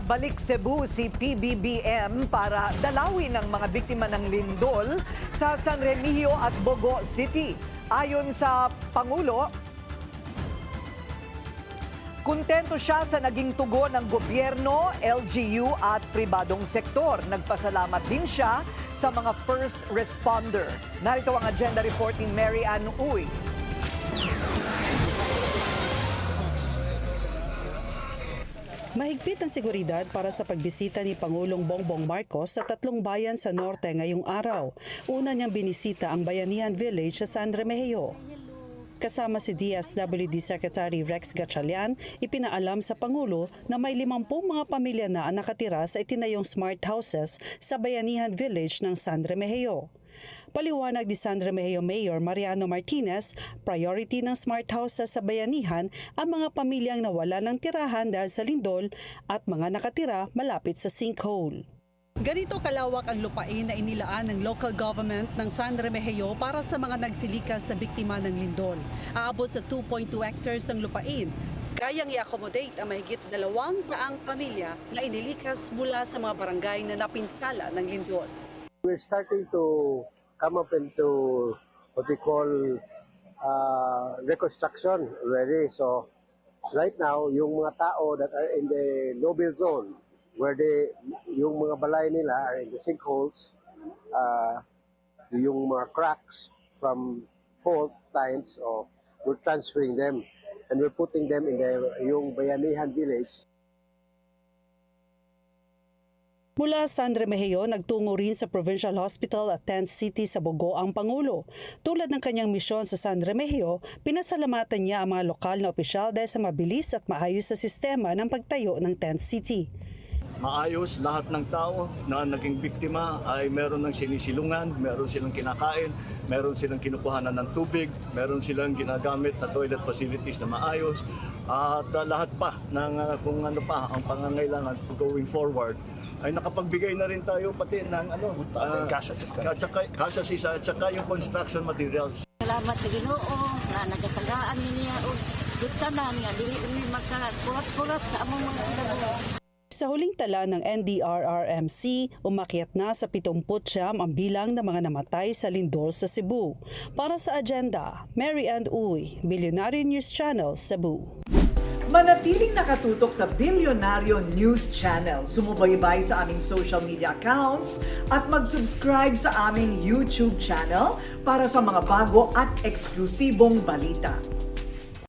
Balik Cebu si PBBM para dalawin ang mga biktima ng lindol sa San Remigio at Bogo City. Ayon sa Pangulo, kontento siya sa naging tugon ng gobyerno, LGU at pribadong sektor. Nagpasalamat din siya sa mga first responder. Narito ang agenda report ni Mary Ann Uy. Mahigpit ang seguridad para sa pagbisita ni Pangulong Bongbong Marcos sa tatlong bayan sa norte ngayong araw. Una niyang binisita ang Bayanihan Village sa San Remigio. Kasama si DSWD Secretary Rex Gatchalian, ipinaalam sa Pangulo na may 50 mga pamilya na ang nakatira sa itinayong smart houses sa Bayanihan Village ng San Remigio. Paliwanag ni San Remigio Mayor Mariano Martinez, priority ng smart houses sa Bayanihan ang mga pamilyang nawala ng tirahan dahil sa lindol at mga nakatira malapit sa sinkhole. Ganito kalawak ang lupain na inilaan ng local government ng San Remigio para sa mga nagsilikas sa biktima ng lindol. Aabot sa 2.2 hectares ang lupain. Kayang i-accommodate ang mahigit 200 pamilya na inilikas mula sa mga barangay na napinsala ng lindol. We're starting to come up into what we call reconstruction already. So right now, yung mga tao that are in the no-build zone, where yung mga balay nila are in the sinkholes, yung mga cracks from fault lines, we're transferring them and we're putting them in yung Bayanihan Village. Mula San Remigio, nagtungo rin sa Provincial Hospital at Tent City sa Bogo ang Pangulo. Tulad ng kanyang misyon sa San Remigio, pinasalamatan niya ang mga lokal na opisyal dahil sa mabilis at maayos sa sistema ng pagtayo ng Tent City. Maayos, lahat ng tao na naging biktima ay meron ng sinisilungan, meron silang kinakain, meron silang kinukuhanan ng tubig, meron silang ginagamit na toilet facilities na maayos, at lahat pa ng kung ano pa ang pangangailangan going forward ay nakapagbigay na rin tayo pati ng cash assistance. Cash assistance at saka yung construction materials. Salamat sa Ginoo nga nagatagaan niya og gutanan nga dili mi makakurat-kurat sa among mga ginoo. Sa huling tala ng NDRRMC, umakyat na sa 70 ang bilang ng mga namatay sa lindol sa Cebu. Para sa agenda, Mary Ann Uy, Billionaire News Channel, Cebu. Manatiling nakatutok sa Billionario News Channel. Sumubaybay sa aming social media accounts at mag-subscribe sa aming YouTube channel para sa mga bago at eksklusibong balita.